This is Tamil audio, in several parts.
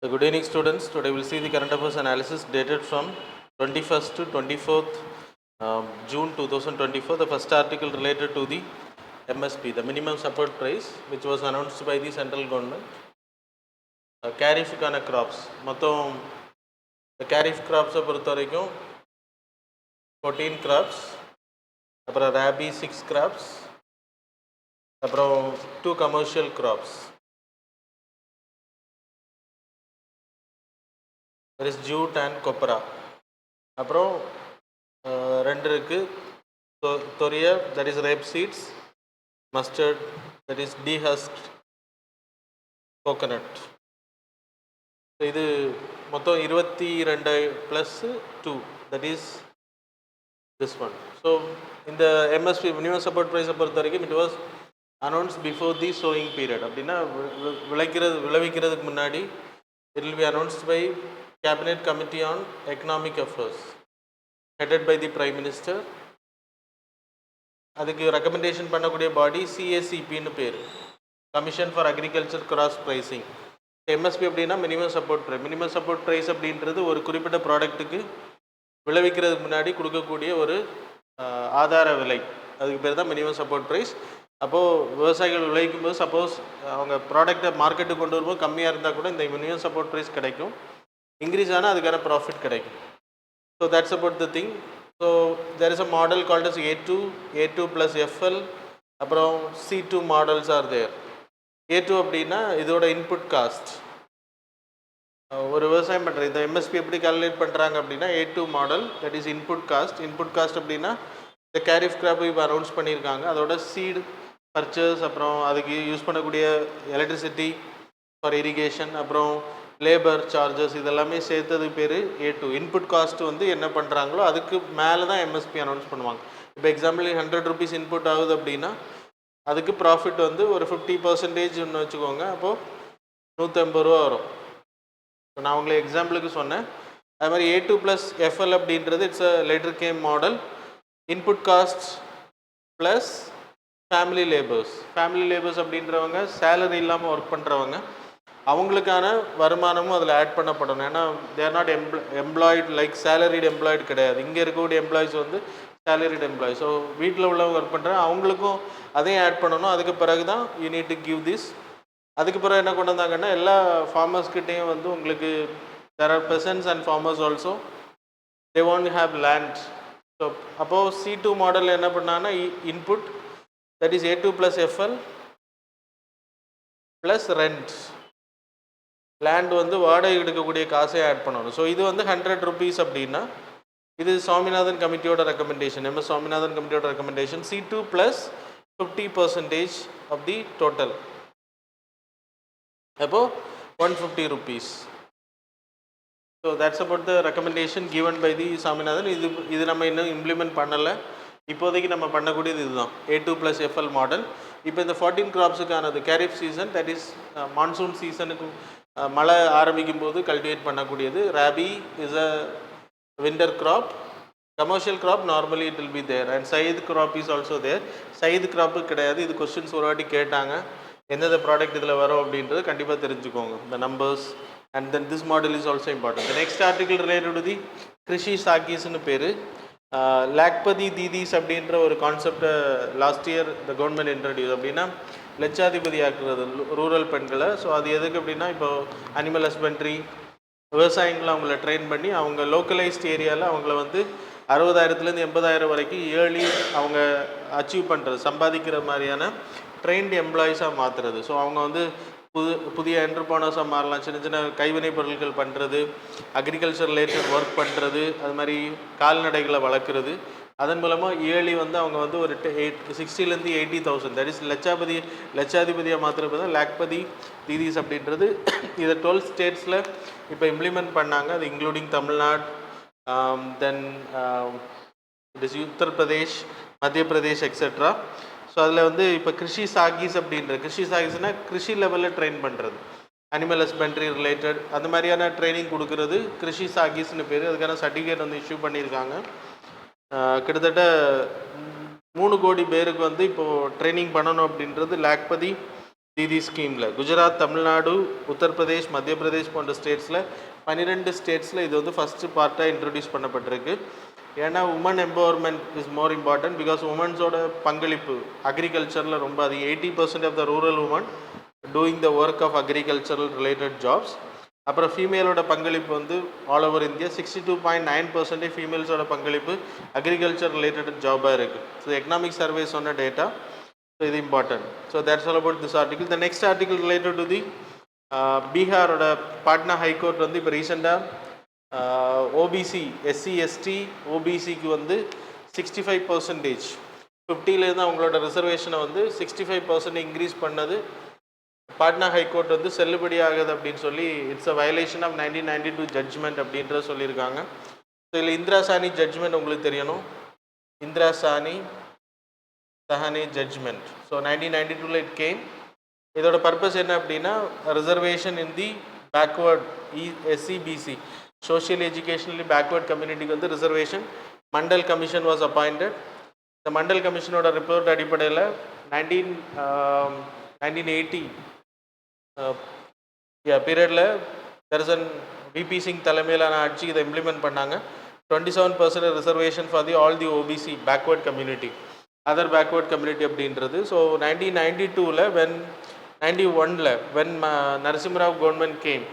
Good evening, students. Today we'll see the current affairs analysis dated from 21st to 24th June 2024. The first article related to the MSP, the minimum support price, which was announced by the central government. Kharif crops. மொத்தம் Kharif crops பொறுத்த வரைக்கும் 14 crops, அப்புறம் Rabi 6 crops, அப்புறம் 2 commercial crops. There is jute and copra. அப்புறம் ரெண்டு இருக்குது, தொரியா, that is rape seeds, mustard, that is dehusked coconut. இது மொத்தம் 22 plus 2, that is this one. So இந்த MSP minimum support price பொறுத்த வரைக்கும் it was announced before the sowing period. அப்படின்னா விளைவிக்கிறதுக்கு முன்னாடி it will be announced by Cabinet Committee on Economic Affairs headed by the Prime Minister. அதுக்கு ரெக்கமெண்டேஷன் பண்ணக்கூடிய பாடி CACPன்னு பேர், commission for agriculture cross pricing. MSP அப்படின்னா minimum support price. Minimum support price அப்படின்றது ஒரு குறிப்பிட்ட ப்ராடக்ட்டுக்கு விளைவிக்கிறதுக்கு முன்னாடி கொடுக்கக்கூடிய ஒரு ஆதார விலை, அதுக்கு பேர் தான் மினிமம் சப்போர்ட் ப்ரைஸ். அப்போது விவசாயிகள் விளைவிக்கும் போது சப்போஸ் அவங்க ப்ராடக்டை மார்க்கெட்டுக்கு கொண்டு வரும்போது கம்மியாக இருந்தால் கூட இந்த மினிமம் சப்போர்ட் ப்ரைஸ் கிடைக்கும், இன்க்ரீஸ் ஆனால் அதுக்கான ப்ராஃபிட் கிடைக்கும். So that's about the thing. So there is a model called as A2 plus FL, அப்புறம் C2 மாடல்ஸ் ஆர் தேர். A2 அப்படின்னா இதோட இன்புட் காஸ்ட். ஒரு விவசாயம் பண்ணுற இந்த MSP எப்படி கால்குலேட் பண்ணுறாங்க அப்படின்னா A2 model, that is input cost. Input cost அப்படின்னா இந்த கேரிஃப் கிராப் இப்போ அனௌன்ஸ் பண்ணியிருக்காங்க, அதோட சீடு பர்ச்சேஸ், அப்புறம் அதுக்கு யூஸ் பண்ணக்கூடிய எலக்ட்ரிசிட்டி ஃபார் இரிகேஷன், அப்புறம் லேபர் சார்ஜஸ், இதெல்லாமே சேர்த்தது பேர் A2. இன்புட் காஸ்ட் வந்து என்ன பண்ணுறாங்களோ அதுக்கு மேலே தான் MSP அனௌன்ஸ் பண்ணுவாங்க. இப்போ எக்ஸாம்பிள் 100 rupees இன்புட் ஆகுது அப்படின்னா அதுக்கு ப்ராஃபிட் வந்து ஒரு 50% ஒன்று வச்சுக்கோங்க, அப்போது 150 ரூபா வரும். நான் உங்களுக்கு எக்ஸாம்பிளுக்கு சொன்னேன். அது மாதிரி A2 plus FL அப்படின்றது it's a later game model. Input cost plus family labours. Family labours அப்படின்றவங்க சேலரி இல்லாமல் ஒர்க் பண்ணுறவங்க, அவங்களுக்கான வருமானமும் அதில் ஆட் பண்ணப்படணும். ஏன்னா தேர் not employed like salaried employed கிடையாது. இங்கே இருக்கக்கூடிய எம்ப்ளாயிஸ் வந்து சேலரிடு எம்ப்ளாயிஸ். ஸோ வீட்டில் உள்ளவங்க ஒர்க் பண்ணுறாங்க, அவங்களுக்கும் அதையும் ஆட் பண்ணணும். அதுக்கு பிறகு தான் you need to give this. அதுக்கு பிறகு என்ன கொண்டு வந்தாங்கன்னா எல்லா ஃபார்மர்ஸ்கிட்டையும் வந்து உங்களுக்கு there are persons and farmers also, they want have land. So அப்போது C2 மாடலில் என்ன பண்ணாங்கன்னா input, that is A2 plus FL plus rent. Land வந்து வாடகை எடுக்கக்கூடிய காசை ஆட் பண்ணணும். ஸோ இது வந்து 100 rupees அப்படின்னா இது சுவாமிநாதன் கமிட்டியோட ரெக்கமெண்டேஷன், MS சுவாமிநாதன் கமிட்டியோட recommendation. C2 plus 50% of the total, அப்போது 150 rupees. So that's about the recommendation given by the Swaminathan. இது நம்ம இன்னும் இம்ப்ளிமெண்ட் பண்ணலை. இப்போதைக்கு நம்ம பண்ணக்கூடியது இதுதான், A2 plus FL மாடல். இப்போ இந்த 14 கிராப்ஸுக்கானது kharif season, that is monsoon சீசனுக்கு மழை ஆரம்பிக்கும் போது கல்டிவேட் பண்ணக்கூடியது. Rabi is a winter crop. Commercial crop normally it will be there, and zaid crop is also there. Zaid crop கிடையாது. இது கொஸ்டின்ஸ் ஒரு வாட்டி கேட்டாங்க, எந்தெந்த ப்ராடக்ட் இதில் வரும் அப்படின்றது கண்டிப்பாக தெரிஞ்சுக்கோங்க, இந்த numbers. And then this model is also important. Next article related to the Krishi சாக்கீஸ்னு பேர். லாக்பதி தீதீஸ் அப்படின்ற ஒரு கான்செப்டை லாஸ்ட் இயர் இந்த கவர்மெண்ட் இன்ட்ரடியூஸ். அப்படின்னா லட்சாதிபதி ஆக்குறது ரூரல் பெண்களை. ஸோ அது எதுக்கு அப்படின்னா இப்போ அனிமல் ஹஸ்பண்ட்ரி விவசாயிகளை அவங்கள ட்ரெயின் பண்ணி அவங்க லோக்கலைஸ்ட் ஏரியாவில் அவங்கள வந்து 60,000 80,000 வரைக்கும் ஏர்லி அவங்க அச்சீவ் பண்ணுறது, சம்பாதிக்கிற மாதிரியான ட்ரெயின்டு எம்ப்ளாயீஸாக மாற்றுறது. ஸோ அவங்க வந்து புதிய என்டர்பிரனர்ஸாக மாறலாம். சின்ன சின்ன கைவினை பொருட்கள் பண்ணுறது, அக்ரிகல்ச்சர் ரிலேட்டட் ஒர்க் பண்ணுறது, அது மாதிரி கால்நடைகளை வளர்க்குறது. அதன் மூலமாக இயர்லி வந்து அவங்க வந்து ஒரு 60,000 80,000 தட் இஸ் லட்சாதிபதியாக மாற்றுறது தான் லாக்பதி தீதீஸ் அப்படின்றது. இதை 12 ஸ்டேட்ஸில் இப்போ இம்ப்ளிமெண்ட் பண்ணாங்க. அது including Tamil Nadu, then it is Uttar Pradesh, மத்திய பிரதேஷ் எக்ஸெட்ரா. ஸோ அதில் வந்து இப்போ கிருஷி சாகீஸ் அப்படின்றது, கிருஷி சாகீஸ்னால் கிருஷி லெவலில் ட்ரெயின் பண்ணுறது, அனிமல் ஹஸ்பண்ட்ரி ரிலேட்டட் அந்த மாதிரியான ட்ரைனிங் கொடுக்குறது கிருஷி சாகீஸ்னு பேர். அதுக்கான சர்டிஃபிகேட் வந்து இஷ்யூ பண்ணியிருக்காங்க. கிட்டத்தட்ட 3 கோடி பேருக்கு வந்து இப்போது ட்ரைனிங் பண்ணணும் அப்படின்றது லாக்பதி தீதி ஸ்கீமில் குஜராத், தமிழ்நாடு, உத்தரப்பிரதேஷ், மத்திய பிரதேஷ் போன்ற ஸ்டேட்ஸில் 12 ஸ்டேட்ஸில் இது வந்து ஃபஸ்ட்டு பார்ட்டாக இன்ட்ரடியூஸ் பண்ணப்பட்டிருக்கு. ஏன்னா women empowerment is more important. Because உமன்ஸோட பங்களிப்பு அக்ரிகல்ச்சரில் ரொம்ப அதிகம். 80% of the rural women doing the work of agricultural related jobs. அப்புறம் ஃபீமேலோட பங்களிப்பு வந்து ஆல் ஓவர் இந்தியா 62.9% ஃபீமேல்ஸோட பங்களிப்பு அக்ரிகல்ச்சர் ரிலேட்டட் ஜாபாக இருக்குது. ஸோ எக்கனாமிக் சர்வே சொன்ன டேட்டா. ஸோ இது important. So that's all about this article. The next article related to the பீகாரோட பாட்னா ஹைகோர்ட் வந்து இப்போ ரீசெண்டாக ஓபிசி, எஸ்சி, எஸ்டி, ஓபிசிக்கு வந்து 65%, 50லேருந்து அவங்களோட ரிசர்வேஷனை வந்து 65% இன்க்ரீஸ் பண்ணது பாட்னா ஹைகோர்ட் வந்து செல்லுபடி ஆகுது அப்படின்னு சொல்லி it's a violation of 1992 judgment அப்படின்றத சொல்லியிருக்காங்க. ஸோ இதில் இந்திரா சாணி ஜட்ஜ்மெண்ட் உங்களுக்கு தெரியணும். Indra Sawhney Sawhney judgment. So 1992 it came. இதோட பர்பஸ் என்ன அப்படின்னா reservation in the backward SCBC social educationally backward கம்யூனிட்டிக்கு வந்து reservation. Mandal commission was appointed. இந்த மண்டல் கமிஷனோட ரிப்போர்ட் அடிப்படையில் 1980 பீரியடில் தர்சன் விபி சிங் தலைமையிலான ஆட்சி இதை இம்ப்ளிமெண்ட் பண்ணாங்க. 27% reservation for the all the OBC backward community, other backward community அப்படின்றது. So 1992 91 when Narasimha Rao government came,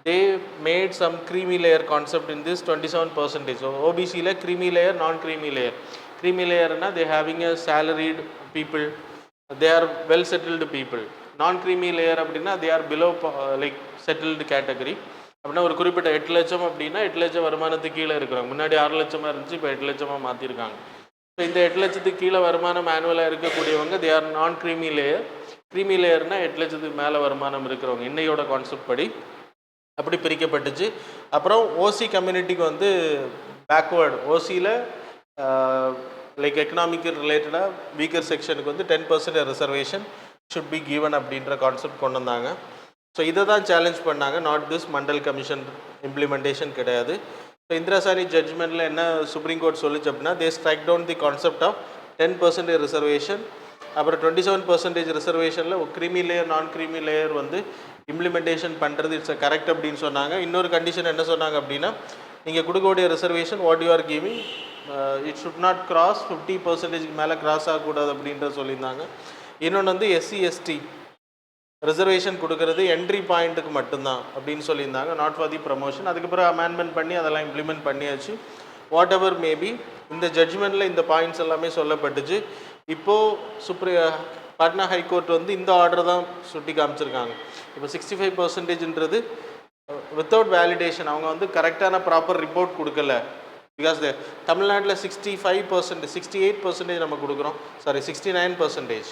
they made some creamy layer concept in this 27%. So OBC creamy layer, non-creamy layer. Creamy layer na they having a salaried people, they are well settled people. Non-creamy layer அப்படின்னா they are below like settled category. அப்படின்னா ஒரு குறிப்பிட்ட 8 லட்சம் அப்படின்னா 8 லட்சம் வருமானத்துக்கு கீழே இருக்கிறாங்க. முன்னாடி 6 லட்சமாக இருந்துச்சு, இப்போ 8 லட்சமாக மாற்றிருக்காங்க. ஸோ இந்த 8 லட்சத்துக்கு கீழே வருமானம் மேனுவலாக இருக்கக்கூடியவங்க they are non-creamy layer. Creamy லேயர்னால் 8 லட்சத்துக்கு மேலே வருமானம் இருக்கிறவங்க இன்னையோட கான்செப்ட் படி அப்படி பிரிக்கப்பட்டுச்சு. அப்புறம் ஓசி கம்யூனிட்டிக்கு வந்து பேக்வேர்டு ஓசியில் லைக் எக்கனாமிக் ரிலேட்டடாக வீக்கர் செக்ஷனுக்கு வந்து 10% ரிசர்வேஷன் ஷுட் பி கிவன் அப்படின்ற கான்செப்ட் கொண்டு வந்தாங்க. ஸோ இதை தான் சேலஞ்ச் பண்ணாங்க, not this Mandal commission implementation கிடையாது. ஸோ இந்திரா சாணி ஜட்ஜ்மெண்ட்டில் என்ன சுப்ரீம் கோர்ட் சொல்லிச்சு அப்படின்னா they strike down the concept of 10% reservation. அப்புறம் 27% ரிசர்வேஷனில் creamy layer, non creamy layer வந்து இம்ப்ளிமெண்டேஷன் பண்ணுறது இட்ஸ் அ கரெக்ட் அப்படின்னு சொன்னாங்க. இன்னொரு கண்டிஷன் என்ன சொன்னாங்க அப்படின்னா நீங்கள் கொடுக்கக்கூடிய reservation what you are giving it should not cross 50% மேலே கிராஸ் ஆகக்கூடாது அப்படின்ற சொல்லியிருந்தாங்க. இன்னொன்று வந்து எஸ்சி எஸ்டி ரிசர்வேஷன் கொடுக்கறது என்ட்ரி பாயிண்ட்டுக்கு மட்டும்தான் அப்படின்னு சொல்லியிருந்தாங்க, நாட் ஃபார் தி ப்ரமோஷன். அதுக்கப்புறம் அமெண்ட்மெண்ட் பண்ணி அதெல்லாம் இம்ப்ளிமெண்ட் பண்ணியாச்சு. வாட் எவர் மேபி இந்த ஜட்ஜ்மெண்ட்டில் இந்த பாயிண்ட்ஸ் எல்லாமே சொல்லப்பட்டுச்சு. இப்போது பாட்னா ஹைகோர்ட் வந்து இந்த ஆர்டர் தான் சுட்டி காமிச்சிருக்காங்க. இப்போ 65%ன்றது வித்தவுட் வேலிடேஷன், அவங்க வந்து கரெக்டான ப்ராப்பர் ரிப்போர்ட் கொடுக்கல. பிகாஸ் தமிழ்நாட்டில் 65%, 68% நம்ம கொடுக்குறோம், சாரி 69%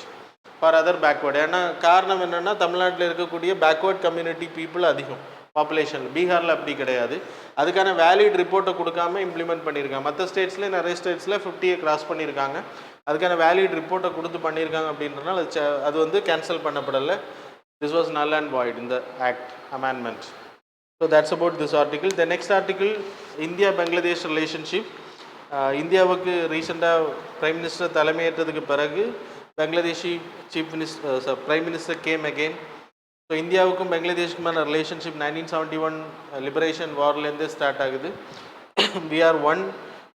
ஃபார் அதர் பேக்வேர்டு. ஏன்னா காரணம் என்னென்னா தமிழ்நாட்டில் இருக்கக்கூடிய பேக்வேர்ட் கம்யூனிட்டி பீப்புள் அதிகம் பாப்புலேஷன். பீகாரில் அப்படி கிடையாது. அதுக்கான வேலிட் ரிப்போர்ட்டை கொடுக்காம இம்ப்ளிமெண்ட் பண்ணியிருக்காங்க. மற்ற ஸ்டேட்ஸில் நிறைய ஸ்டேட்ஸில் 50 கிராஸ் பண்ணியிருக்காங்க. அதுக்கான வேலிட் ரிப்போர்ட்டை கொடுத்து பண்ணியிருக்காங்க அப்படின்றனால அது வந்து கேன்சல் பண்ணப்படலை. This was null and void இந்த act amendment. So that's about this article. The next article India Bangladesh relationship. இந்தியாவுக்கு ரீசெண்டாக பிரைம் மினிஸ்டர் தலைமையேற்றதுக்கு பிறகு Bangladeshi prime minister came again. So இந்தியாவுக்கும் பங்களாதேஷுக்குமான ரிலேஷன்ஷிப் 1971 லிபரேஷன் வார்லேருந்தே ஸ்டார்ட் ஆகுது. We are one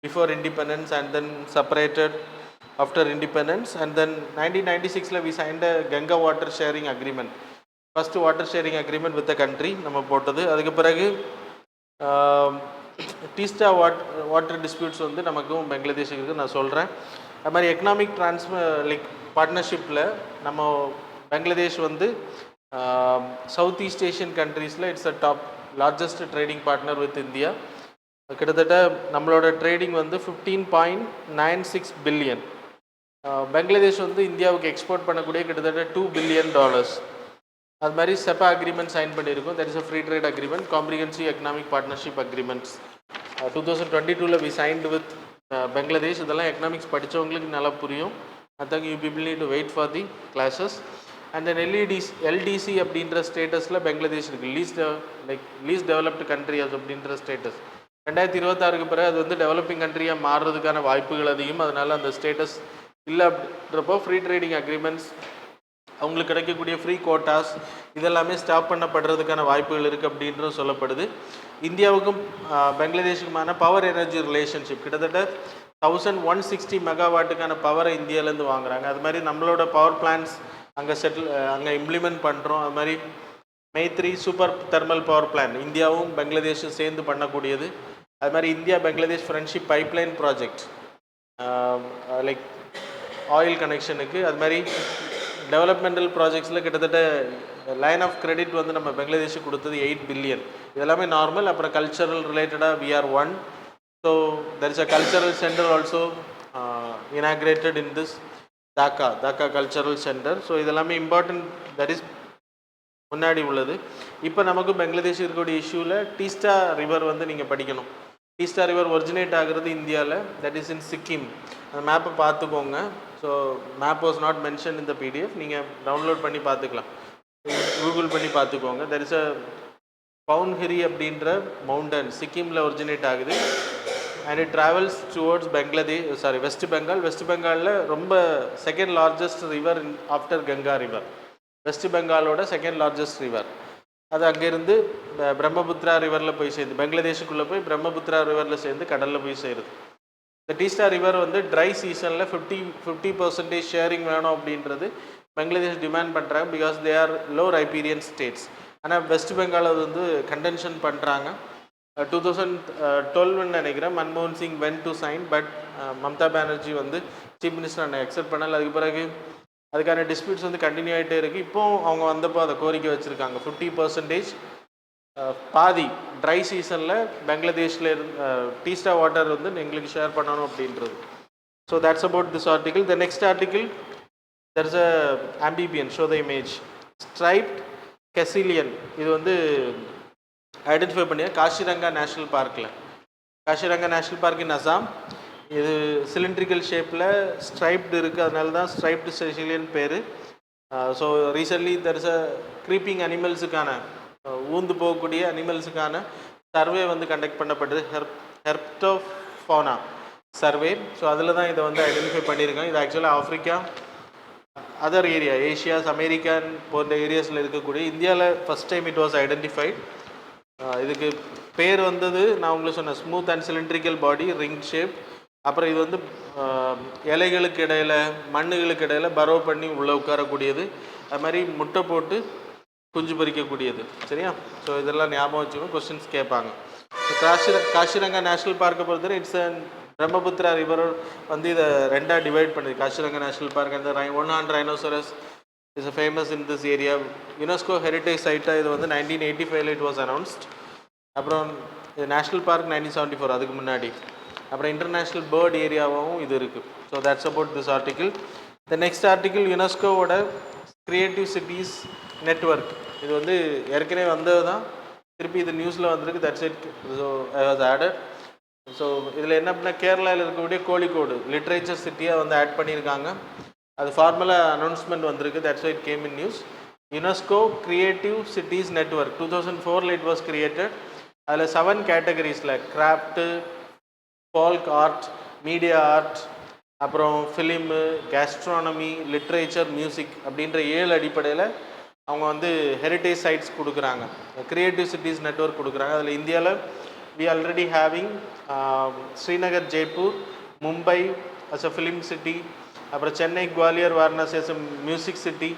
before independence and then separated after independence. And then 1996 we signed a Ganga water sharing agreement. First water sharing agreement with the country நம்ம போட்டது. அதுக்கு பிறகு டீஸ்டா வாட்டர் டிஸ்பியூட்ஸ் வந்து நமக்கும் பங்களாதேஷுக்கு நான் சொல்கிறேன். அது மாதிரி எக்கனாமிக் லைக் பார்ட்னர்ஷிப்பில் நம்ம பங்களாதேஷ் வந்து சவுத் ஈஸ்ட் ஏஷியன் கண்ட்ரீஸில் it's a top largest trading partner with India. கிட்டத்தட்ட நம்மளோட ட்ரேடிங் வந்து 15.96 பில்லியன். பங்களாதேஷ் வந்து இந்தியாவுக்கு எக்ஸ்போர்ட் பண்ணக்கூடிய கிட்டத்தட்ட $2 பில்லியன். அது மாதிரி செப்பா அக்ரிமெண்ட் சைன் பண்ணியிருக்கோம். That is a free trade agreement, comprehensive economic partnership agreements 2022 we signed with Bangladesh. இதெல்லாம் எக்கனாமிக்ஸ் படித்தவங்களுக்கு நல்லா புரியும். அதுதான் you people need to wait for the classes. And then LDC அப்படின்ற ஸ்டேட்டஸில் பங்களாதேஷ் இருக்குது, லீஸ்ட் டெவலப்டு கண்ட்ரி அது அப்படின்ற ஸ்டேட்டஸ். 2026 பிறகு அது வந்து டெவலப்பிங் கண்ட்ரியாக மாறுறதுக்கான வாய்ப்புகள் அதிகம். அதனால் அந்த ஸ்டேட்டஸ் இல்லை அப்படின்றப்போ ஃப்ரீ ட்ரேடிங் அக்ரிமெண்ட்ஸ் அவங்களுக்கு கிடைக்கக்கூடிய ஃப்ரீ கோட்டாஸ் இதெல்லாமே ஸ்டாப் பண்ணப்படுறதுக்கான வாய்ப்புகள் இருக்குது அப்படின்றது சொல்லப்படுது. இந்தியாவுக்கும் பங்களாதேஷுக்குமான பவர் எனர்ஜி ரிலேஷன்ஷிப் கிட்டத்தட்ட 1160 மெகாவாட்டுக்கான பவரை இந்தியாவிலேருந்து வாங்குறாங்க. அது மாதிரி நம்மளோட பவர் பிளான்ஸ் அங்கே இம்ப்ளிமெண்ட் பண்ணுறோம். அது மாதிரி Maitree super thermal power plan இந்தியாவும் பங்களாதேஷும் சேர்ந்து பண்ணக்கூடியது. அது மாதிரி India Bangladesh friendship pipeline project like oil கனெக்ஷனுக்கு. அது மாதிரி டெவலப்மெண்டல் ப்ராஜெக்ட்ஸில் கிட்டத்தட்ட லைன் ஆஃப் கிரெடிட் வந்து நம்ம பங்களாதேஷுக்கு கொடுத்தது 8 பில்லியன். இதெல்லாமே நார்மல். அப்புறம் கல்ச்சரல் ரிலேட்டடாக we are one. So there is a cultural center also inaugurated in this Dhaka cultural center. So இதெல்லாமே இம்பார்ட்டன்ட். தட் இஸ் முன்னாடி உள்ளது. இப்போ நமக்கு பங்களாதேஷ் இருக்கக்கூடிய இஷ்யூவில் டீஸ்டா ரிவர் வந்து நீங்கள் படிக்கணும். டீஸ்டா ரிவர் ஒரிஜினேட் ஆகிறது இந்தியாவில், தட் இஸ் இன் சிக்கிம். அந்த மேப்பை பார்த்துக்கோங்க. So map was not mention இந்த பிடிஎஃப். நீங்கள் டவுன்லோட் பண்ணி பார்த்துக்கலாம், கூகுள் பண்ணி பார்த்துக்கோங்க. தட் இஸ் அ பவுன்ஹிரி அப்படின்ற மவுண்டன் சிக்கிமில் ஒரிஜினேட் ஆகுது. And it travels towards West Bengal. West பெங்காலில் ரொம்ப second largest river after Ganga river. West பெங்காலோட செகண்ட் லார்ஜஸ்ட் ரிவர். அது அங்கேருந்து பிரம்மபுத்திரா ரிவரில் போய் சேர்ந்து பங்களாதேஷுக்குள்ளே போய் பிரம்மபுத்திரா ரிவரில் சேர்ந்து கடலில் போய் சேருது. இந்த டீஸ்டா ரிவர் வந்து ட்ரை சீசனில் 50% ஷேரிங் வேணும் அப்படின்றது பங்களாதேஷ் டிமாண்ட் பண்ணுறாங்க. Because they are low riparian states. ஆனால் வெஸ்ட் பெங்கால் அது வந்து கண்டென்ஷன் பண்ணுறாங்க. 2012 நினைக்கிறேன் மன்மோகன் Singh went to sign. But Mamata Banerjee வந்து சீஃப் மினிஸ்டர் அக்செப்ட் பண்ணல. அதுக்கு பிறகு அதுக்கான டிஸ்பியூட்ஸ் வந்து கண்டினியூ ஆகிட்டே இருக்குது. இப்போது அவங்க வந்தப்போ அதை கோரிக்கை வச்சுருக்காங்க 50% பாதி ட்ரை சீசனில் பங்களாதேஷில் டீஸ்டா வாட்டர் வந்து எங்களுக்கு ஷேர் பண்ணணும் அப்படின்றது. So that's about this article. The next article, there is a amphibian, show the image, striped caecilian. இது வந்து ஐடென்டிஃபை பண்ணியா காசிரங்கா நேஷ்னல் பார்க்கில். Kaziranga national park in Assam. இது சிலிண்ட்ரிக்கல் ஷேப்பில் ஸ்ட்ரைப்டு இருக்குது, அதனால தான் ஸ்ட்ரைப்டு செசிலியன் பேர். So recently there is a creeping அனிமல்ஸுக்கான ஊந்து போகக்கூடிய அனிமல்ஸுக்கான சர்வே வந்து கண்டக்ட் பண்ணப்பட்டது, ஹெர்ப்டோஃபோனா சர்வே. ஸோ அதில் தான் இதை வந்து ஐடென்டிஃபை பண்ணியிருக்காங்க. இது ஆக்சுவலாக Africa, other area, Asia's, American போன்ற ஏரியாஸில் இருக்கக்கூடிய. இந்தியாவில் first time it was identified. இதுக்கு பேர் வந்தது நான் உங்களுக்கு சொன்னேன், smooth and cylindrical body, ring shape. அப்புறம் இது வந்து இலைகளுக்கு இடையில் மண்ணுகளுக்கு இடையில் பரோ பண்ணி உள்ளே உட்காரக்கூடியது. அது மாதிரி முட்டை போட்டு குஞ்சு பறிக்கக்கூடியது. சரியா? ஸோ இதெல்லாம் ஞாபகம் வச்சுக்கணும், கொஸ்டின்ஸ் கேட்பாங்க. காசிரங்கா நேஷ்னல் பார்க்கை பொறுத்தவரை இட்ஸ் அண்ட் பிரம்மபுத்திரா ரிவர் வந்து இதை ரெண்டாக டிவைட் பண்ணுது. காசிரங்கா நேஷ்னல் பார்க் அந்த one horn rhinoceros is famous in this area. UNESCO heritage சைட்டாக இது வந்து 1985 இட் வாஸ் அனௌன்ஸ்ட். அப்புறம் இது நேஷ்னல் பார்க் 1974 அதுக்கு முன்னாடி. அப்புறம் இன்டர்நேஷ்னல் பேர்ட் ஏரியாவும் இது இருக்குது. So that's about this article. The next article யுனெஸ்கோவோட கிரியேட்டிவ் சிட்டிஸ் நெட்வொர்க். இது வந்து ஏற்கனவே வந்தது தான், திருப்பி இது நியூஸில் வந்திருக்கு. That's it. So I was added. ஸோ இதில் என்ன பண்ணால் கேரளாவில் இருக்கக்கூடிய கோழிக்கோடு லிட்ரேச்சர் சிட்டியாக வந்து ஆட் பண்ணியிருக்காங்க. அது ஃபார்மலாக அனௌன்ஸ்மெண்ட் வந்திருக்கு. That's it came in news. UNESCO creative cities network 2004 it was created. அதில் 7 கேட்டகரிஸில் craft, folk art, media art, அப்புறம் ஃபிலிமு, கேஸ்ட்ரானமி, லிட்ரேச்சர், மியூசிக் அப்படின்ற 7 அடிப்படையில் அவங்க வந்து ஹெரிட்டேஜ் சைட்ஸ் கொடுக்குறாங்க, கிரியேட்டிவ் சிட்டிஸ் நெட்வொர்க் கொடுக்குறாங்க. அதில் இந்தியாவில் we already having Srinagar, Jaipur, Mumbai as a film city, அப்புறம் Chennai, Gwalior, Varanasi as a music city.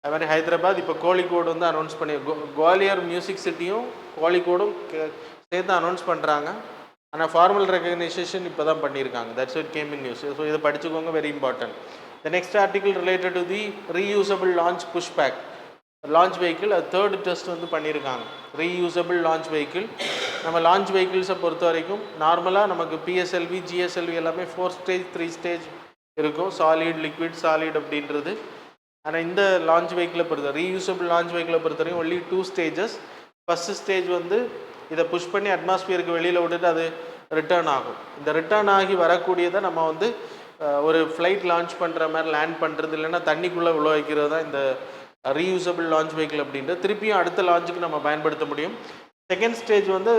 அது மாதிரி ஹைதராபாத். இப்போ கோழிக்கோடு வந்து அனௌன்ஸ் பண்ணி குவாலியர் மியூசிக் சிட்டியும் கோழிக்கோடும் சேர்த்து அனௌன்ஸ் பண்ணுறாங்க. ஆனால் ஃபார்மல் ரெகக்னைசேஷன் இப்போ தான் பண்ணியிருக்காங்க. That's it came in news. So இதை படிச்சுக்கோங்க, very important. The next article related to the reusable launch pushback launch vehicle. அது 3rd டெஸ்ட் வந்து பண்ணியிருக்காங்க. Reusable launch vehicle. நம்ம லான்ச் வெஹிக்கிள்ஸை பொறுத்த வரைக்கும் நார்மலாக நமக்கு பிஎஸ்எல்வி, ஜிஎஸ்எல்வி எல்லாமே 4 ஸ்டேஜ் 3 ஸ்டேஜ் இருக்கும், சாலிட், லிக்விட், சாலிட் அப்படின்றது. ஆனால் இந்த லான்ச் வெஹிக்கிளை பொறுத்த ரீயூசபிள் லான்ச் வெஹிக்கிளை பொறுத்த வரைக்கும் ஒன்லி 2 ஸ்டேஜஸ். ஃபஸ்ட்டு ஸ்டேஜ் வந்து இதை புஷ் பண்ணி அட்மாஸ்பியருக்கு வெளியில் விட்டுட்டு அது ரிட்டர்ன் ஆகும். இந்த ரிட்டர்ன் ஆகி வரக்கூடியதை நம்ம வந்து ஒரு ஃப்ளைட் லான்ச் பண்ணுற மாதிரி லேண்ட் பண்ணுறது, இல்லைன்னா தண்ணிக்குள்ளே உள்ள வைக்கிறது தான் இந்த ரீயூசபிள் லான்ச் வெஹிக்கிள் அப்படின்ட்டு. திருப்பியும் அடுத்த லான்ச்சுக்கு நம்ம பயன்படுத்த முடியும். செகண்ட் ஸ்டேஜ் வந்து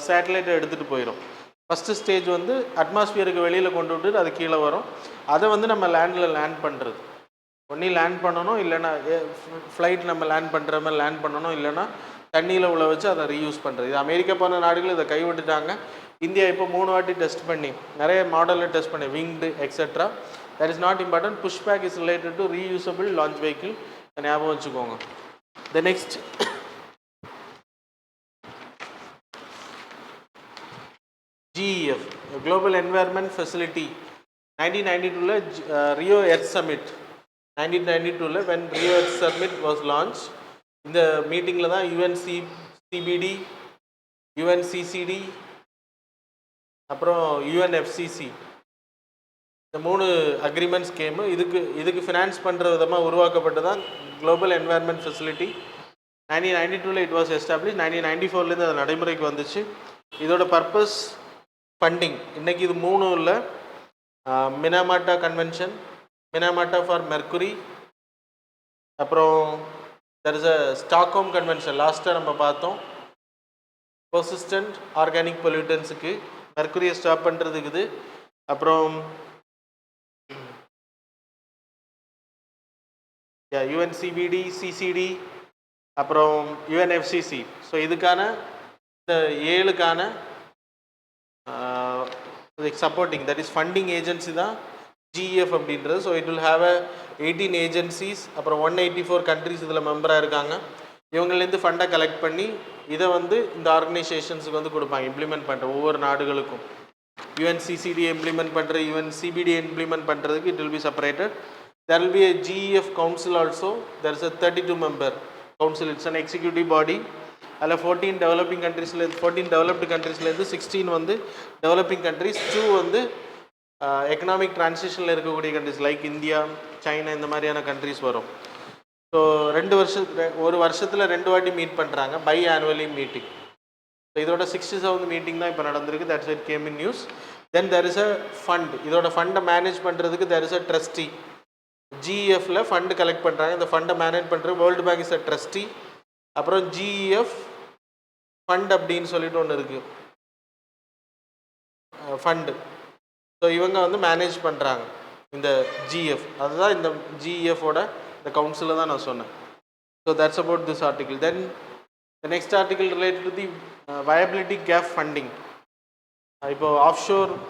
சேட்டலைட்டை எடுத்துகிட்டு போயிடும். ஃபஸ்ட்டு ஸ்டேஜ் வந்து அட்மாஸ்பியருக்கு வெளியில் கொண்டு விட்டுட்டு அது கீழே வரும். அதை வந்து நம்ம லேண்டில் லேண்ட் பண்ணுறது. ஒன்றி லேண்ட் பண்ணணும், இல்லைன்னா ஃப்ளைட் நம்ம லேண்ட் பண்ணுற மாதிரி லேண்ட் பண்ணணும், இல்லைன்னா தண்ணியில் உள்ள வச்சு அதை ரீயூஸ் பண்ணுறது. இது அமெரிக்கா போன நாடுகள் இதை கைவிட்டுட்டாங்க. இந்தியா இப்போ 3 வாட்டி டெஸ்ட் பண்ணி நிறைய மாடலில் டெஸ்ட் பண்ணி winged etcetera. That is not important. Push back is related to reusable launch vehicle. ஞாபகம் வச்சுக்கோங்க. The next GEF global environment facility. 1992ல ரியோ எர்த் சமிட் 1992ல when Rio Earth Summit was launch. இந்த மீட்டிங்கில் தான் UNCBD, UNCCD, அப்புறம் UNFCC இந்த 3 அக்ரிமெண்ட்ஸ் கேமு. இதுக்கு ஃபினான்ஸ் பண்ணுற விதமாக உருவாக்கப்பட்டு தான் குளோபல் என்வாயர்மெண்ட் ஃபெசிலிட்டி. 1992ல் இட் வாஸ் எஸ்டாப்ளிஷ். 1994லேருந்து அது நடைமுறைக்கு வந்துச்சு. இதோட பர்பஸ் ஃபண்டிங். இன்றைக்கி இது 3 இல்லை. Minamata convention, Minamata for mercury, அப்புறம் there is a Stockholm convention லாஸ்ட்டாக நம்ம பார்த்தோம். பெர்சிஸ்டன்ட் ஆர்கானிக் பொல்யூட்டன்ஸுக்கு மெர்க்குரியை ஸ்டாப் பண்ணுறதுக்கு இது. அப்புறம் UNCBD, CCD, அப்புறம் UNFCC. ஸோ இதுக்கான இந்த 7க்கான supporting that is funding agency தான் GEF அப்படின்றது. So it will have 18 agencies, அப்புறம் 184 கண்ட்ரிஸ் இதில் மெம்பராக இருக்காங்க. இவங்கலேருந்து ஃபண்டை கலெக்ட் பண்ணி இதை இந்த ஆர்கனைசேஷன்ஸுக்கு கொடுப்பாங்க இம்ப்ளிமெண்ட் பண்ணுற ஒவ்வொரு நாடுகளுக்கும். UNCCD இம்ப்ளிமெண்ட் பண்ணுற, UNCBD இம்ப்ளிமெண்ட் பண்ணுறதுக்கு it will B separated. There will be a GEF council also. There is a 32 member council. It's an executive body. அதில் 14 டெவலப்பிங் கண்ட்ரீஸ்லேருந்து 14 டெவலப்டு கண்ட்ரீஸ்லேருந்து 16 டெவலப்பிங் கண்ட்ரீஸ், 2 எக்கனாமிக் ட்ரான்சிஷனில் இருக்கக்கூடிய கண்ட்ரிஸ் லைக் இந்தியா, சைனா இந்த மாதிரியான கண்ட்ரிஸ் வரும். ஸோ ஒரு வருஷத்தில் 2 வாட்டி மீட் பண்ணுறாங்க, பை ஆனுவலி மீட்டிங். ஸோ இதோட 67th மீட்டிங் தான் இப்போ நடந்திருக்கு. That's it came in news. Then there is a fund. இதோட ஃபண்டை மேனேஜ் பண்ணுறதுக்கு தெர் இஸ் அ ட்ரஸ்டி. GEFல ஃபண்டு கலெக்ட் பண்ணுறாங்க. இந்த ஃபண்டை மேனேஜ் பண்ணுறது world bank is a trustee. அப்புறம் GEF ஃபண்ட் அப்படின்னு சொல்லிட்டு ஒன்று இருக்குது, ஃபண்டு. ஸோ இவங்க மேனேஜ் பண்ணுறாங்க இந்த GEF. அதுதான் இந்த GEFோட இந்த கவுன்சிலில் தான் நான் சொன்னேன். So that's about this article. Then the next article related to the viability gap funding. இப்போது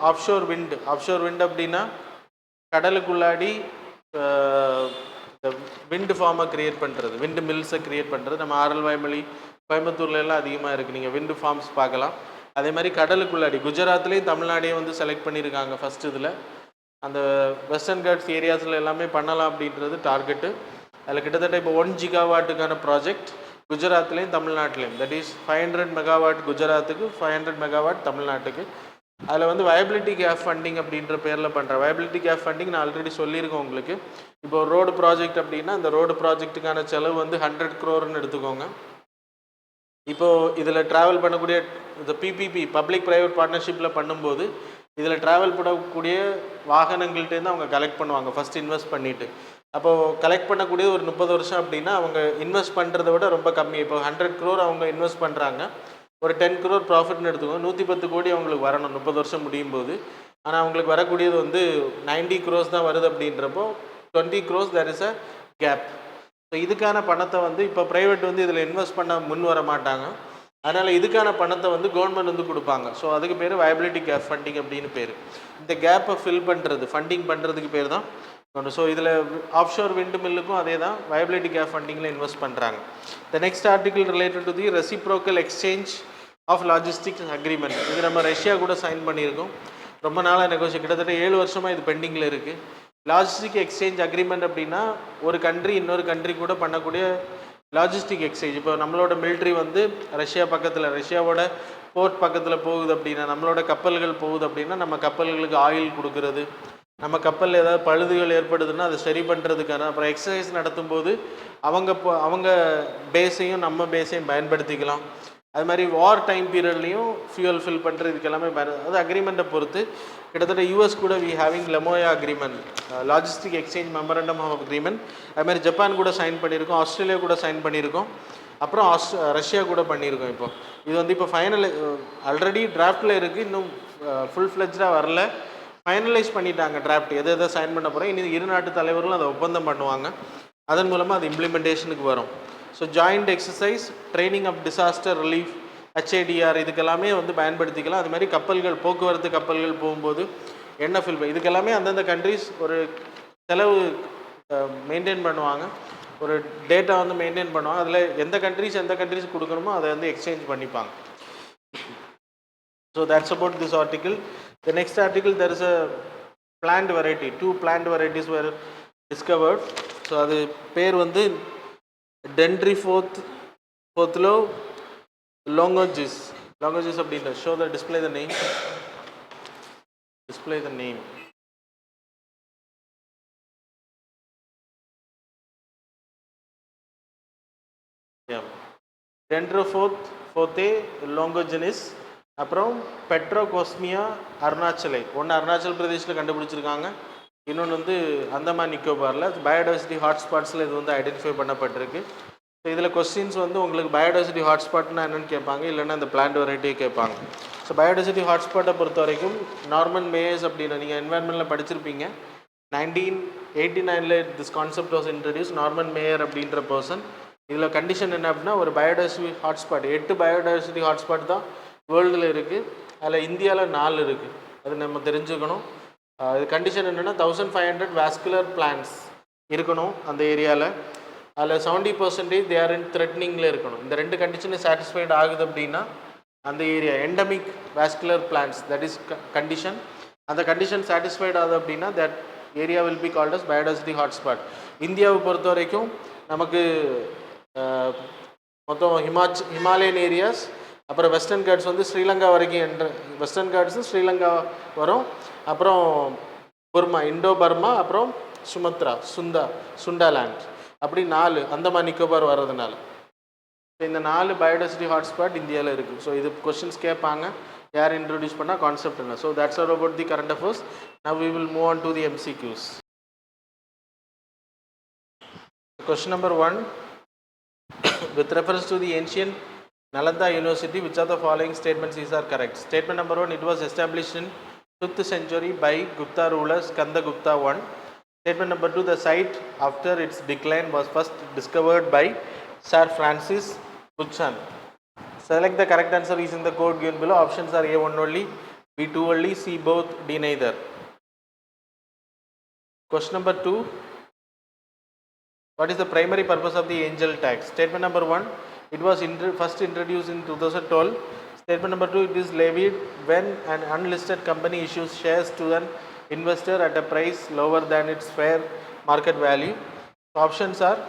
ஆஃப்ஷோர் விண்ட் அப்படின்னா கடலுக்குள்ளாடி விண்டு ஃபார்மை க்ரியேட் பண்ணுறது, விண்டு மில்ஸை க்ரியேட் பண்ணுறது. நம்ம ஆரல்வாய்மொழி, கோயம்புத்தூர்ல எல்லாம் அதிகமாக இருக்குது, நீங்கள் விண்டு ஃபார்ம்ஸ் பார்க்கலாம். அதே மாதிரி கடலுக்குள்ளாடி குஜராத்லேயும் தமிழ்நாடையும் செலக்ட் பண்ணியிருக்காங்க ஃபஸ்ட்டு. இதில் அந்த வெஸ்டர்ன் காட்ஸ் ஏரியாஸில் எல்லாமே பண்ணலாம் அப்படின்றது டார்கெட்டு. அதில் கிட்டத்தட்ட இப்போ 1 GW ப்ராஜெக்ட் குஜராத்லேயும் தமிழ்நாட்டிலையும். தட் இஸ் 500 MW குஜராத்துக்கு, 500 MW தமிழ்நாட்டுக்கு. அதில் வயபிலிட்டி கேப் ஃபண்டிங் அப்படின்ற பேரில் பண்ணுறேன். வயபிலிட்டி கேப் ஃபண்டிங் நான் ஆல்ரெடி சொல்லியிருக்கேன் உங்களுக்கு. இப்போ ரோடு ப்ராஜெக்ட் அப்படின்னா அந்த ரோடு ப்ராஜெக்ட்டுக்கான செலவு 100 crore எடுத்துக்கோங்க. இப்போது இதில் ட்ராவல் பண்ணக்கூடிய இந்த PPP பப்ளிக் ப்ரைவேட் பார்ட்னர்ஷிப்பில் பண்ணும்போது இதில் ட்ராவல் பண்ணக்கூடிய வாகனங்கள்ட்டேருந்து அவங்க கலெக்ட் பண்ணுவாங்க ஃபஸ்ட் இன்வெஸ்ட் பண்ணிவிட்டு. அப்போது கலெக்ட் பண்ணக்கூடிய ஒரு 30 வருஷம் அப்படின்னா அவங்க இன்வெஸ்ட் பண்ணுறதை விட ரொம்ப கம்மி. இப்போ 100 crore அவங்க இன்வெஸ்ட் பண்ணுறாங்க, ஒரு 10 crore ப்ராஃபிட்னு எடுத்துக்கோங்க. 110 கோடி அவங்களுக்கு வரணும் 30 வருஷம் முடியும் போது. ஆனால் அவங்களுக்கு வரக்கூடியது 90 crores தான் வருது. அப்படின்றப்போ 20 crores there is a gap. So இதுக்கான பணத்தை இப்போ ப்ரைவேட் இதில் இன்வெஸ்ட் பண்ண முன் வர மாட்டாங்க. அதனால் இதுக்கான பணத்தை கவர்மெண்ட் கொடுப்பாங்க. ஸோ அதுக்கு பேர் வயபிலிட்டி கேப் ஃபண்டிங் அப்படின்னு பேர். இந்த கேப்பை ஃபில் பண்ணுறது, ஃபண்டிங் பண்ணுறதுக்கு பேர் தான் ஒன்று. ஸோ இதில் ஆஃப்ஷோர் விண்டு மில்லுக்கும் அதே தான் வயபிலிட்டி கேப் ஃபண்டிங்கில் இன்வெஸ்ட் பண்ணுறாங்க. The next article related to the reciprocal exchange of logistics agreement. இது நம்ம ரஷ்யா கூட சைன் பண்ணியிருக்கோம். ரொம்ப நாளாக நெகோஷியேட், கிட்டத்தட்ட 7 வருஷமாக இது பெண்டிங்கில் இருக்குது. லாஜிஸ்டிக் எக்ஸ்சேஞ்ச் அக்ரிமெண்ட் அப்படின்னா ஒரு கண்ட்ரி இன்னொரு கண்ட்ரி கூட பண்ணக்கூடிய லாஜிஸ்டிக் எக்ஸ்சேஞ்ச். இப்போ நம்மளோட மிலிட்ரி ரஷ்யா பக்கத்தில், ரஷ்யாவோட போர்ட் பக்கத்தில் போகுது அப்படின்னா, நம்மளோட கப்பல்கள் போகுது அப்படின்னா நம்ம கப்பல்களுக்கு ஆயில் கொடுக்கறது, நம்ம கப்பலில் ஏதாவது பழுதுகள் ஏற்படுதுன்னா அதை சரி பண்ணுறதுக்கான அப்புறம் எக்ஸசைஸ் நடத்தும்போது அவங்க பேஸையும் நம்ம பேஸையும் பயன்படுத்திக்கலாம். அது மாதிரி வார் டைம் பீரியட்லேயும் ஃபியூல் ஃபில் பண்ணுறதுக்கு எல்லாமே அது அக்ரிமெண்ட்டை பொறுத்து. கிட்டத்தட்ட US கூட we having LEMOA agreement, logistic exchange memorandum of agreement. அது மாதிரி ஜப்பான் கூட சைன் பண்ணியிருக்கோம், ஆஸ்திரேலியா கூட சைன் பண்ணியிருக்கோம், அப்புறம் ரஷ்யா கூட பண்ணியிருக்கோம். இப்போ இது இப்போ ஃபைனல் ஆல்ரெடி டிராஃப்டில் இருக்குது, இன்னும் ஃபுல் ஃப்ளெஜ்டாக வரல. ஃபைனலைஸ் பண்ணிட்டாங்க டிராஃப்ட் எதை எதை சைன் பண்ண போகிறோம். இனி இரு நாட்டு தலைவர்களும் அதை ஒப்பந்தம் பண்ணுவாங்க. அதன் மூலமாக அது இம்ப்ளிமெண்டேஷனுக்கு வரும். So joint exercise, training of disaster relief, HADR இதுக்கெல்லாமே வந்து பயன்படுத்திக்கலாம். அது மாதிரி கப்பல்கள், போக்குவரத்து கப்பல்கள் போகும்போது என்ன ஃபில் இதுக்கெல்லாமே அந்தந்த கண்ட்ரிஸ் ஒரு செலவு மெயின்டைன் பண்ணுவாங்க, ஒரு டேட்டா வந்து மெயின்டைன் பண்ணுவாங்க. அதில் எந்த கண்ட்ரிஸ் கொடுக்கணுமோ அதை வந்து எக்ஸ்சேஞ்ச் பண்ணிப்பாங்க. So that's about this article. The next article, there is a plant variety. 2 plant varieties were discovered. So அது பேர் வந்து Dendrophotho longigis அப்படின்ற. Show the display the name. Display the name. Yeah. Dendrophotho longigenis. அப்புறம் பெட்ரோகோஸ்மியா அருணாச்சலை. ஒன்று அருணாச்சல் பிரதேசில் கண்டுபிடிச்சிருக்காங்க, இன்னொன்று வந்து அந்தமான் நிக்கோபாரில். பயோடைவர்சிட்டி ஹாட்ஸ்பாட்ஸில் இது வந்து ஐடென்டிஃபை பண்ணப்பட்டிருக்கு. ஸோ இதில் கொஸ்டின்ஸ் வந்து உங்களுக்கு பயோடைவர்சிட்டி ஹாட்ஸ்பாட்னா என்னென்னு கேட்பாங்க, இல்லைன்னா அந்த பிளான்ட் வெரைட்டியை கேட்பாங்க. ஸோ பயோடைவர்சிட்டி ஹாட்ஸ்பாட்டை பொறுத்த வரைக்கும் நார்மன் மேயர்ஸ் அப்படின்னு நீங்கள் என்வாயர்மெண்ட்டில் படிச்சிருப்பீங்க. 1989 this concept was introduce. Norman mayor அப்படின்ற பர்சன். இதில் கண்டிஷன் என்ன அப்படின்னா, ஒரு பயோடைவர்சிட்டி ஹாட்ஸ்பாட், 8 பயோடைவர்சிட்டி ஹாட்ஸ்பாட் தான் வேர்ல்டில் இருக்குது. அதில் இந்தியாவில் 4 இருக்குது. அது நம்ம தெரிஞ்சுக்கணும். இது கண்டிஷன் என்னென்னா 1500 வாஸ்குலர் பிளான்ட்ஸ் இருக்கணும் அந்த ஏரியாவில். அதில் 70% தே ஆர் இன் த்ரெட்னிங்கில் இருக்கணும். இந்த 2 கண்டிஷனை சாட்டிஸ்ஃபைடு ஆகுது அப்படின்னா அந்த area endemic vascular plants, that is condition. அந்த கண்டிஷன் சாட்டிஸ்ஃபைடு ஆகுது அப்படின்னா that area will be called as biodiversity hotspot. இந்தியாவை பொறுத்த வரைக்கும் நமக்கு மொத்தம் ஹிமாலயன் ஏரியாஸ், அப்புறம் வெஸ்டர்ன் காட்ஸ் வந்து ஸ்ரீலங்கா வரைக்கும் வெஸ்டர்ன் காட்ஸு ஸ்ரீலங்கா வரும். அப்புறம் பர்மா, இண்டோ பர்மா, அப்புறம் சுமத்ரா, சுண்டாலேண்ட், அப்படி 4 அந்தமான் நிக்கோபார் வர்றதுனால இந்த 4 பயோடைவர்சிட்டி ஹாட்ஸ்பாட் இந்தியாவில் இருக்குது. ஸோ இது கொஸ்டின்ஸ் கேட்பாங்க, யார் இன்ட்ரடியூஸ் பண்ணால் கான்செப்ட் என்ன. So that's all about the current affairs. Now we will move on to the MCQs. Question number 1. With reference to the ancient Nalanda University, which of the following statements are correct? Statement number 1, it was established in 5th century by Gupta rulers Skandagupta I. Statement number 2, the site after its decline was first discovered by Sir Francis Buchan. Select the correct answer using the code given below. Options are A1 only, B2 only, C both, D neither. Question number 2, what is the primary purpose of the angel tax? Statement number 1, it was first introduced in 2012. Statement number 2, it is levied when an unlisted company issues shares to an investor at a price lower than its fair market value. Options are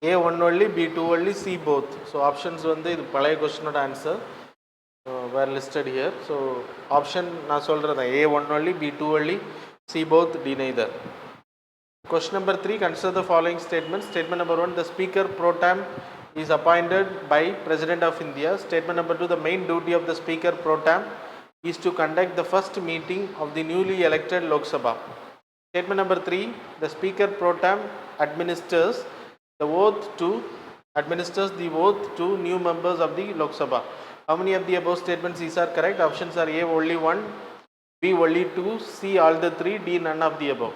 A1 only, B2 only, C both. So options வந்து இது பழைய கொஸ்டினோட answer were listed here. So option நான் சொல்கிறேன், A1 only, B2 only, C both, D neither. Question number 3, consider the following statements. Statement number 1, the Speaker pro tem is appointed by President of India. Statement number 2, the main duty of the Speaker pro tem is to conduct the first meeting of the newly elected Lok Sabha. Statement number 3, the Speaker pro tem administers the oath to new members of the Lok Sabha. How many of the above statements these are correct? Options are A only 1, B only 2, C all the 3, D none of the above.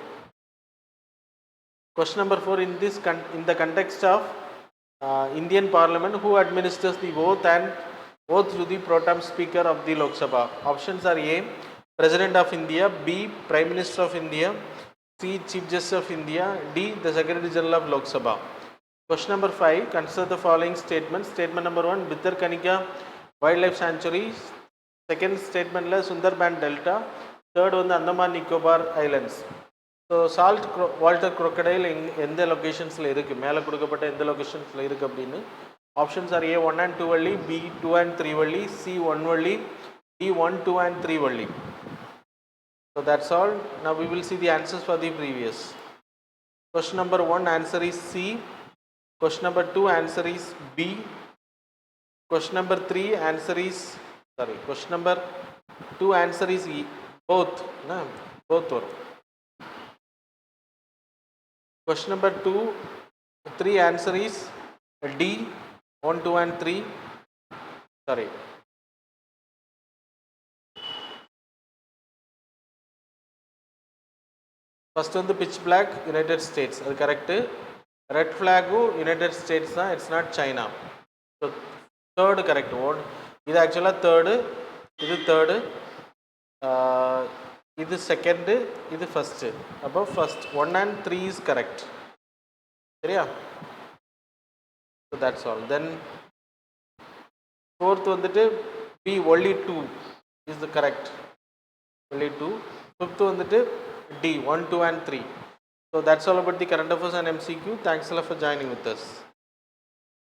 Question number 4, in the context of Indian Parliament, who administers the oath to the pro tem Speaker of the Lok Sabha? Options are A, President of India, B, Prime Minister of India, C, Chief Justice of India, D, the Secretary General of Lok Sabha. Question number 5, consider the following statements. Statement number 1, Bhitarkanika Wildlife Sanctuary. Second statement la Sundarban Delta. Third one, the Andaman Nicobar Islands. So salt Walter crocodile எந்த லொக்கேஷன்ஸில் இருக்குது, மேலே கொடுக்கப்பட்ட எந்த லொக்கேஷன்ஸில் இருக்குது அப்படின்னு. Options are A1 and 2 only, B 2 and 3 only, C 1 only, D 1, 2 and 3 only. So that's all. Now we will see the answers for the previous. Question number 1, answer is C. Question number 2, answer is B. Question number 3, answer is question number 2, answer is E. Both வரும். Question number 2, 3 answer is D, 1, 2 and 3. First வந்து பிச் பிளாக் யுனைடெட் ஸ்டேட்ஸ், அது கரெக்டு. ரெட் ஃப்ளாகும் யுனைடெட் ஸ்டேட்ஸ் தான், it's not China. So third correct. இது ஆக்சுவலாக தேர்டு, இது தேர்டு, இது செகண்டு, இது ஃபஸ்ட்டு. அப்போ ஃபஸ்ட் 1 and 3 இஸ் கரெக்ட். சரியா? So that's all. Then fourth வந்துட்டு B only 2 is the correct. only 2. Fifth வந்துட்டு D 1, 2 and 3. So that's all about the current affairs and MCQ. Thanks a lot for joining with us.